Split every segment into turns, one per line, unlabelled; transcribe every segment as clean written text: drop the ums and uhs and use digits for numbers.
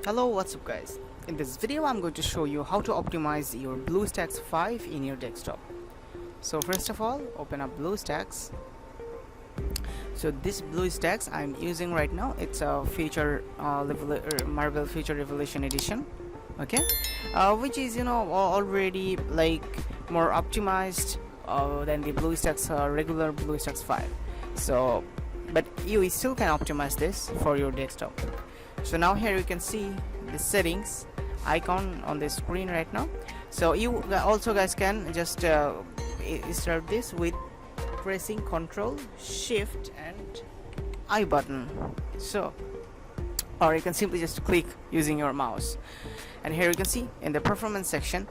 Hello, what's up guys? In this video I'm going to show you how to optimize your BlueStacks 5 in your desktop. So first of all, open up BlueStacks. So this BlueStacks I'm using right now, it's a Marvel Feature Revelation edition, okay, which is already like more optimized than the BlueStacks regular BlueStacks 5. So but you still can optimize this for your desktop. So now here you can see the settings icon on the screen right now. So you also guys can just start this with pressing Ctrl Shift and I button. So or you can simply just click using your mouse, and here you can see in the performance section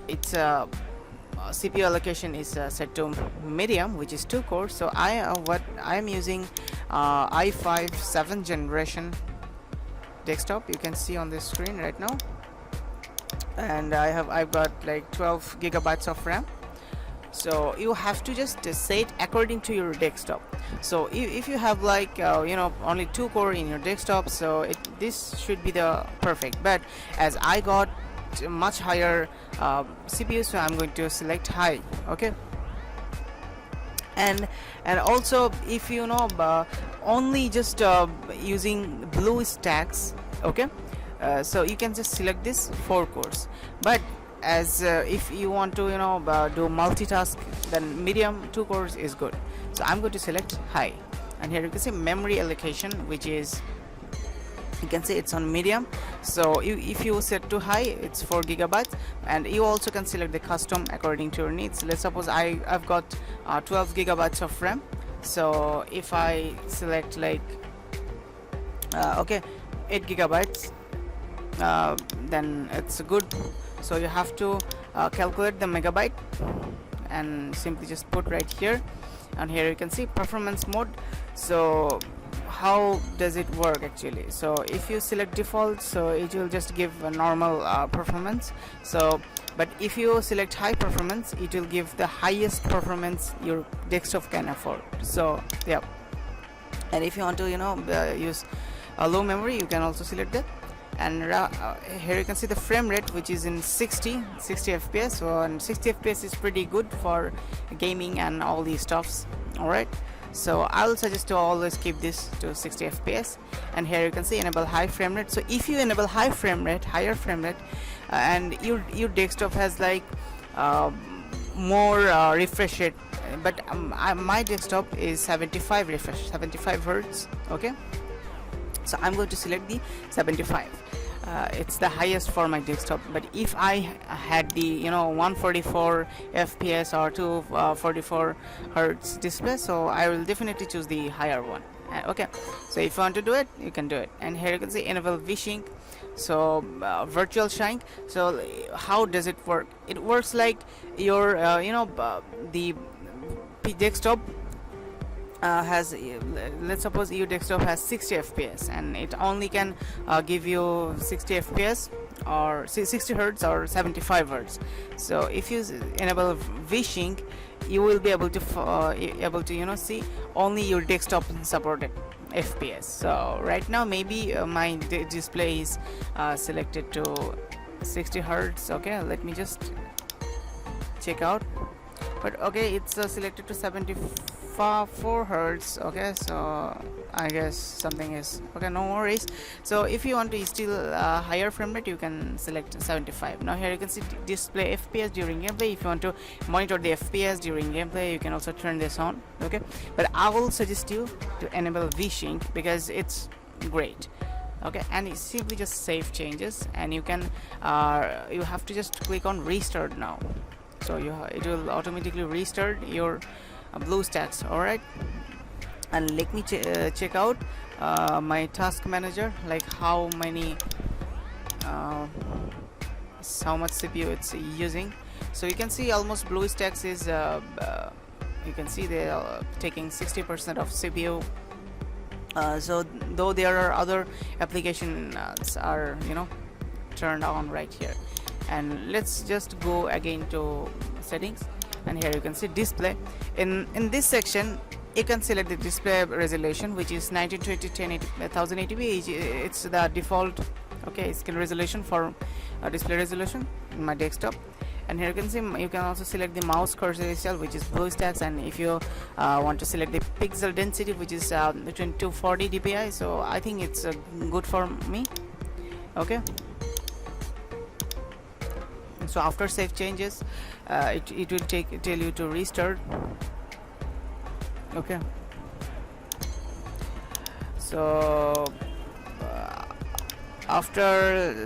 it's CPU allocation is set to medium, which is 2 cores. So I'm using i5 7th generation desktop, you can see on the screen right now, and I've got like 12 gigabytes of RAM. So you have to just set according to your desktop. So if you have like only 2 core in your desktop, so this should be the perfect, but as I got much higher CPU, so I'm going to select high, okay. And also if only just using BlueStacks, okay, so you can just select this 4 cores, but as if you want to do multitask, then medium 2 cores is good. So I'm going to select high, and here you can see memory allocation, which is, you can see it's on medium. So if you set to high, it's 4 gigabytes, and you also can select the custom according to your needs. Let's suppose I've got 12 gigabytes of RAM. So if I select like 8 gigabytes, then it's good. So you have to calculate the megabyte and simply just put right here, and here you can see performance mode. So how does it work actually? So if you select default, so it will just give a normal performance. So but if you select high performance, it will give the highest performance your desktop can afford. So yeah, and if you want to use a low memory, you can also select that. And here you can see the frame rate, which is in 60 fps. So and 60 fps is pretty good for gaming and all these stuffs. All right, so I'll suggest to always keep this to 60 fps. And here you can see enable high frame rate. So if you enable higher frame rate, and your desktop has like more refresh rate, but my desktop is 75 hertz, okay. So I'm going to select the 75. It's the highest for my desktop. But if I had the 144 fps or 244 hertz display, so I will definitely choose the higher one. Okay, so if you want to do it, you can do it. And here you can see enable vsync, so virtual sync. So how does it work? It works like your the desktop has, let's suppose your desktop has 60 fps, and it only can give you 60 fps or 60 hertz or 75 hertz. So if you enable vsync, you will be able to see only your desktop supported fps. So right now maybe my display is selected to 60 hertz. Okay, let me just check out. But okay, it's selected to 74 hertz. Okay, so I guess something is okay, no worries. So if you want to still higher frame rate, you can select 75. Now here you can see display fps during gameplay. If you want to monitor the fps during gameplay, you can also turn this on, okay. But I will suggest you to enable vsync because it's great, okay. And it's simply just save changes, and you can you have to just click on restart now. So it will automatically restart your BlueStacks. All right, and let me check out my task manager, like how much CPU it's using. So you can see almost BlueStacks is you can see they are taking 60% of CPU. So though there are other applications are turned on right here. And let's just go again to settings, and here you can see display. In this section you can select the display resolution, which is 1920 1080p. It's the default okay, scale resolution for display resolution in my desktop. And here you can see you can also select the mouse cursor style, which is BlueStacks, and if you want to select the pixel density, which is between 240 dpi, so I think it's good for me. Okay, so after save changes, it will tell you to restart. Okay, so after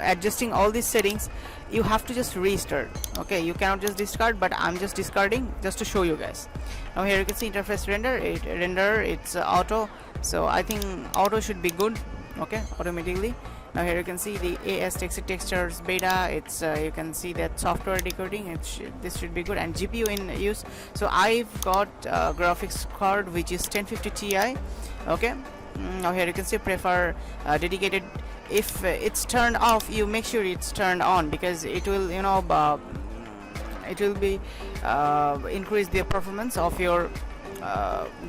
adjusting all these settings, you have to just restart. Okay, you cannot just discard, but I'm just discarding just to show you guys. Now here you can see interface render, it's auto, so I think auto should be good. Okay, automatically. Now here you can see the AS textures beta, it's you can see that software decoding, this should be good, and GPU in use. So I've got graphics card which is 1050 Ti. Okay, now here you can see prefer dedicated. If it's turned off, you make sure it's turned on, because it will it will be increase the performance of your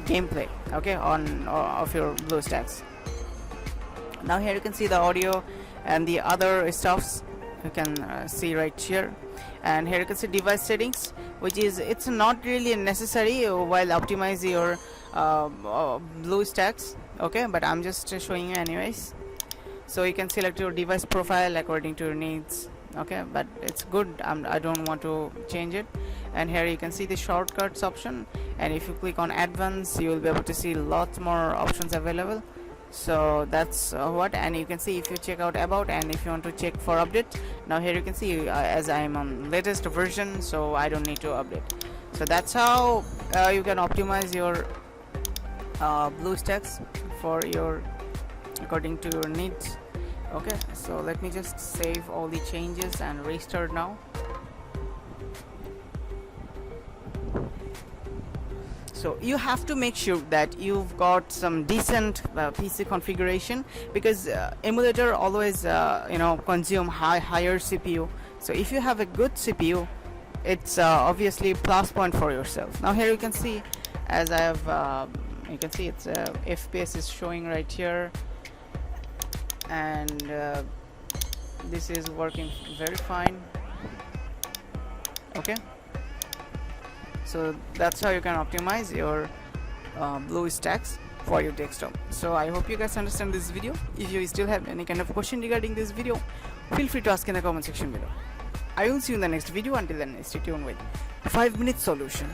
gameplay, okay, of your BlueStacks. Now here you can see the audio and the other stuffs you can see right here. And here you can see device settings, which is it's not really necessary while optimize your BlueStacks, okay, but I'm just showing you anyways. So you can select your device profile according to your needs, okay, but it's good. I don't want to change it. And here you can see the shortcuts option, and if you click on advanced, you will be able to see lots more options available. So that's what. And you can see if you check out about, and if you want to check for update, now here you can see as I'm on latest version, so I don't need to update. So that's how you can optimize your BlueStacks for your according to your needs. Okay, so let me just save all the changes and restart now. So you have to make sure that you've got some decent PC configuration, because emulator always consume higher CPU. So if you have a good CPU, it's obviously plus point for yourself. Now here you can see, as I have you can see it's FPS is showing right here, and this is working very fine. Okay, so that's how you can optimize your BlueStacks for your desktop. So I hope you guys understand this video. If you still have any kind of question regarding this video, feel free to ask in the comment section below. I will see you in the next video. Until then, stay tuned with 5 minute solution.